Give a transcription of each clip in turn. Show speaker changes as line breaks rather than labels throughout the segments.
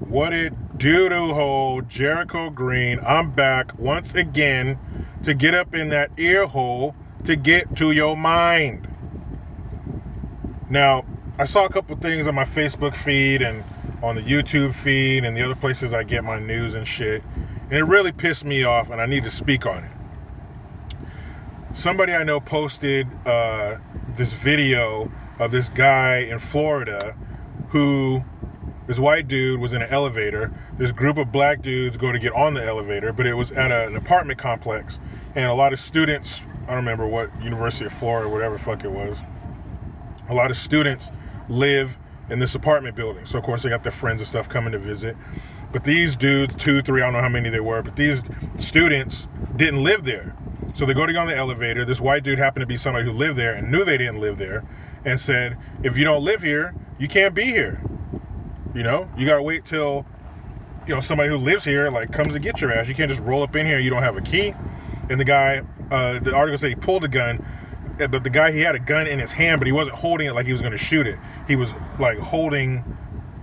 What it do to hold Jericho Green? I'm back once again to get up in that ear hole to get to your mind. Now, I saw a couple things on my Facebook feed and on the YouTube feed and the other places I get my news and shit, and it really pissed me off, and I need to speak on it. Somebody I know posted this video of this guy in Florida who, this white dude was in an elevator. This group of black dudes go to get on the elevator, but it was at an apartment complex, and a lot of students, I don't remember what, University of Florida, whatever the fuck it was, a lot of students live in this apartment building. So of course they got their friends and stuff coming to visit. But these dudes, 2, 3, I don't know how many they were, but these students didn't live there. So they go to get on the elevator. This white dude happened to be somebody who lived there and knew they didn't live there, and said, if you don't live here, you can't be here. You know, you gotta wait till, somebody who lives here comes to get your ass. You can't just roll up in here. You don't have a key. And the guy, the article said he pulled a gun, but the guy, he had a gun in his hand, but he wasn't holding it like he was going to shoot it. He was holding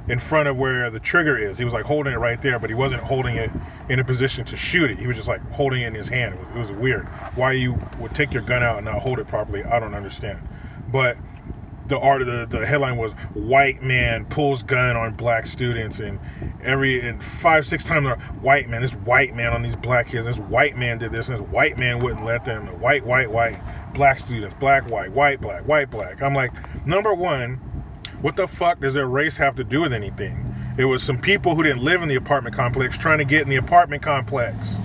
in front of where the trigger is. He was holding it right there, but he wasn't holding it in a position to shoot it. He was just holding it in his hand. It was weird. Why you would take your gun out and not hold it properly, I don't understand. But the headline was, white man pulls gun on black students, and 5-6 times, white man, this white man on these black kids, this white man did this, and this white man wouldn't let them, white, black students, black, white, black. I'm like, number one, what the fuck does their race have to do with anything? It was some people who didn't live in the apartment complex trying to get in the apartment complex.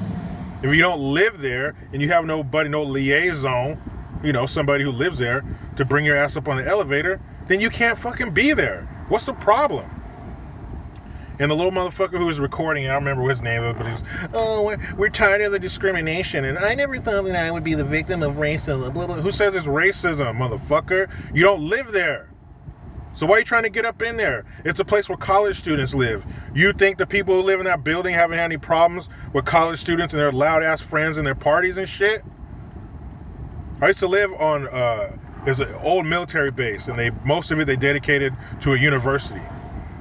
If you don't live there and you have nobody, no liaison, somebody who lives there to bring your ass up on the elevator, then you can't fucking be there. What's the problem? And the little motherfucker who was recording, I don't remember what his name was, but he was, we're tired of the discrimination, and I never thought that I would be the victim of racism, blah, blah. Who says it's racism, motherfucker? You don't live there. So why are you trying to get up in there? It's a place where college students live. You think the people who live in that building haven't had any problems with college students and their loud-ass friends and their parties and shit? I used to live on, there's an old military base, and most of it they dedicated to a university.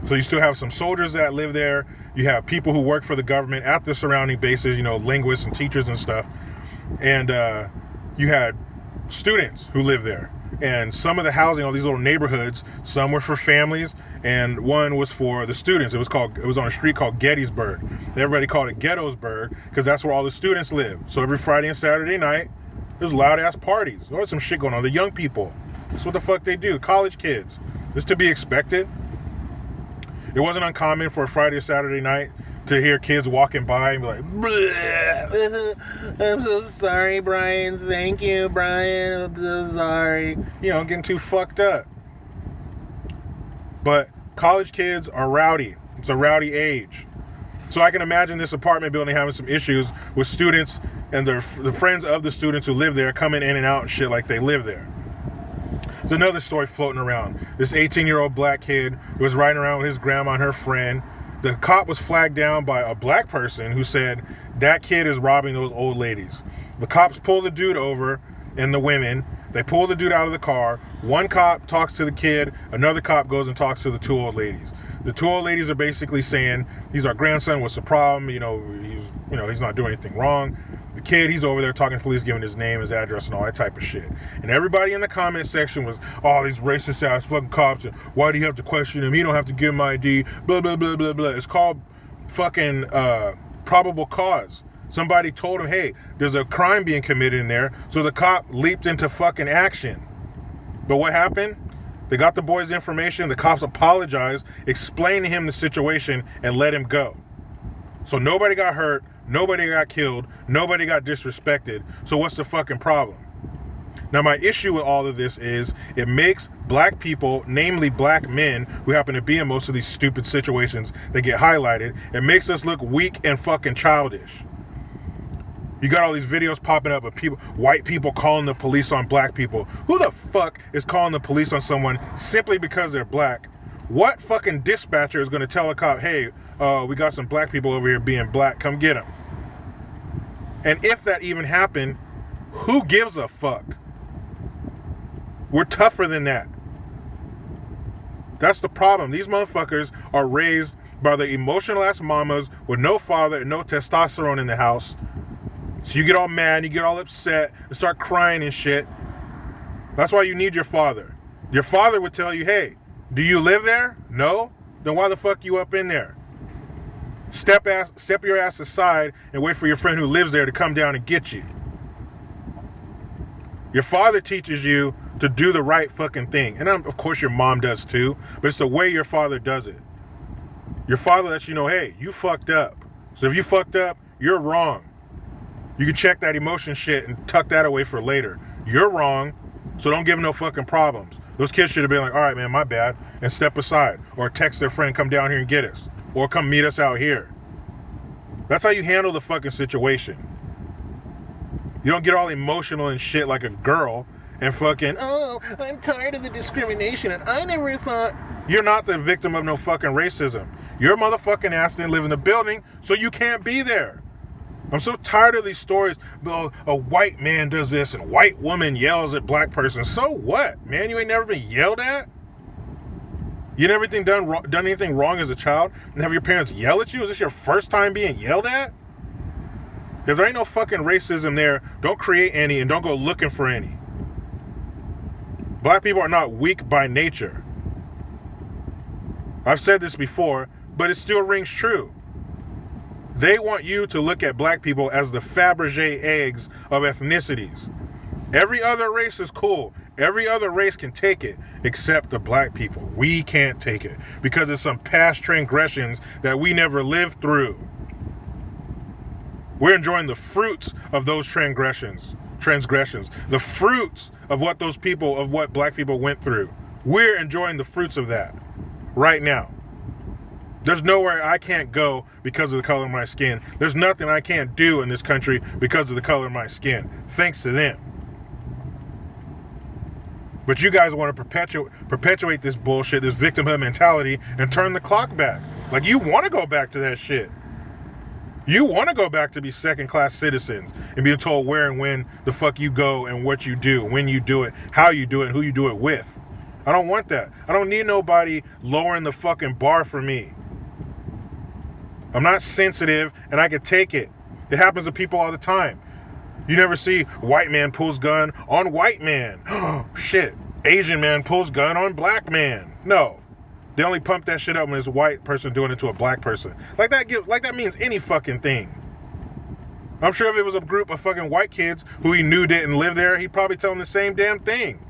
So you still have some soldiers that live there. You have people who work for the government at the surrounding bases, linguists and teachers and stuff. And you had students who live there. And some of the housing, all these little neighborhoods, some were for families, and one was for the students. It was on a street called Gettysburg. Everybody called it Ghettosburg because that's where all the students live. So every Friday and Saturday night, there's loud-ass parties. There's some shit going on. The young people. That's what the fuck they do. College kids. It's to be expected. It wasn't uncommon for a Friday or Saturday night to hear kids walking by and be like, I'm so sorry, Brian. Thank you, Brian. I'm so sorry. Getting too fucked up. But college kids are rowdy. It's a rowdy age. So I can imagine this apartment building having some issues with students and the friends of the students who live there coming in and out and shit like they live there. There's another story floating around. This 18-year-old black kid was riding around with his grandma and her friend. The cop was flagged down by a black person who said, that kid is robbing those old ladies. The cops pull the dude over and the women. They pull the dude out of the car. One cop talks to the kid. Another cop goes and talks to the 2 old ladies. The 2 old ladies are basically saying, he's our grandson, what's the problem? He's not doing anything wrong. The kid, he's over there talking to police, giving his name, his address, and all that type of shit. And everybody in the comment section was, these racist ass fucking cops, and why do you have to question him? He don't have to give him ID, blah, blah, blah, blah, blah. It's called fucking probable cause. Somebody told him, hey, there's a crime being committed in there, so the cop leaped into fucking action. But what happened? They got the boy's information, the cops apologized, explained to him the situation, and let him go. So nobody got hurt, nobody got killed, nobody got disrespected, so what's the fucking problem? Now my issue with all of this is it makes black people, namely black men who happen to be in most of these stupid situations that get highlighted, it makes us look weak and fucking childish. You got all these videos popping up of white people calling the police on black people. Who the fuck is calling the police on someone simply because they're black? What fucking dispatcher is going to tell a cop, hey, we got some black people over here being black, come get them? And if that even happened, who gives a fuck? We're tougher than that. That's the problem. These motherfuckers are raised by the emotional ass mamas with no father and no testosterone in the house. So you get all mad, you get all upset, and start crying and shit. That's why you need your father. Your father would tell you, hey, do you live there? No? Then why the fuck you up in there? Step your ass aside and wait for your friend who lives there to come down and get you. Your father teaches you to do the right fucking thing. And of course your mom does too, but it's the way your father does it. Your father lets you know, hey, you fucked up. So if you fucked up, you're wrong. You can check that emotion shit and tuck that away for later. You're wrong, so don't give them no fucking problems. Those kids should have been like, all right, man, my bad, and step aside. Or text their friend, come down here and get us. Or come meet us out here. That's how you handle the fucking situation. You don't get all emotional and shit like a girl and fucking, oh, I'm tired of the discrimination and I never thought. You're not the victim of no fucking racism. Your motherfucking ass didn't live in the building, so you can't be there. I'm so tired of these stories. Oh, a white man does this and white woman yells at black person. So what, man? You ain't never been yelled at? You never done anything wrong as a child and have your parents yell at you? Is this your first time being yelled at? If there ain't no fucking racism there, don't create any and don't go looking for any. Black people are not weak by nature. I've said this before, but it still rings true. They want you to look at black people as the Fabergé eggs of ethnicities. Every other race is cool. Every other race can take it, except the black people. We can't take it because of some past transgressions that we never lived through. We're enjoying the fruits of those transgressions, the fruits of what black people went through. We're enjoying the fruits of that right now. There's nowhere I can't go because of the color of my skin. There's nothing I can't do in this country because of the color of my skin, thanks to them. But you guys want to perpetuate this bullshit, this victimhood mentality, and turn the clock back. Like, you want to go back to that shit. You want to go back to be second-class citizens and being told where and when the fuck you go and what you do, when you do it, how you do it, and who you do it with. I don't want that. I don't need nobody lowering the fucking bar for me. I'm not sensitive, and I can take it. It happens to people all the time. You never see white man pulls gun on white man. Oh, shit. Asian man pulls gun on black man. No. They only pump that shit up when it's a white person doing it to a black person. Like that means any fucking thing. I'm sure if it was a group of fucking white kids who he knew didn't live there, he'd probably tell them the same damn thing.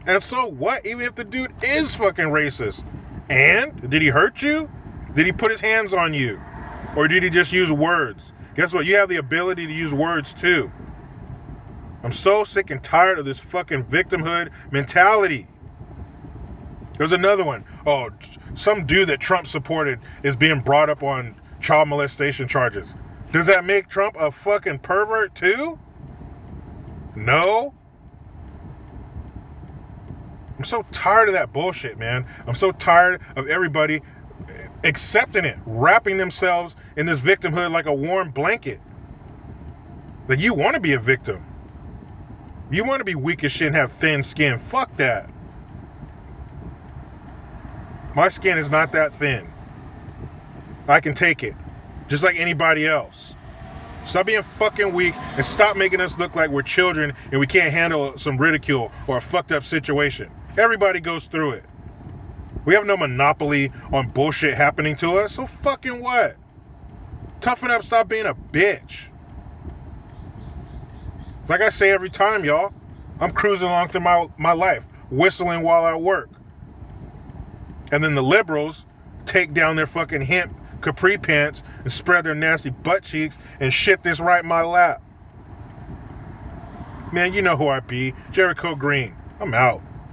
And so what? Even if the dude is fucking racist. And? Did he hurt you? Did he put his hands on you? Or did he just use words? Guess what? You have the ability to use words too. I'm so sick and tired of this fucking victimhood mentality. There's another one. Oh, some dude that Trump supported is being brought up on child molestation charges. Does that make Trump a fucking pervert too? No. I'm so tired of that bullshit, man. I'm so tired of everybody accepting it, wrapping themselves in this victimhood like a warm blanket. That you want to be a victim. You want to be weak as shit and have thin skin. Fuck that. My skin is not that thin. I can take it. Just like anybody else. Stop being fucking weak and stop making us look like we're children and we can't handle some ridicule or a fucked up situation. Everybody goes through it. We have no monopoly on bullshit happening to us, so fucking what? Toughen up, stop being a bitch. Like I say every time, y'all, I'm cruising along through my life, whistling while I work. And then the liberals take down their fucking hemp capri pants and spread their nasty butt cheeks and shit this right in my lap. Man, you know who I be. Jericho Green. I'm out.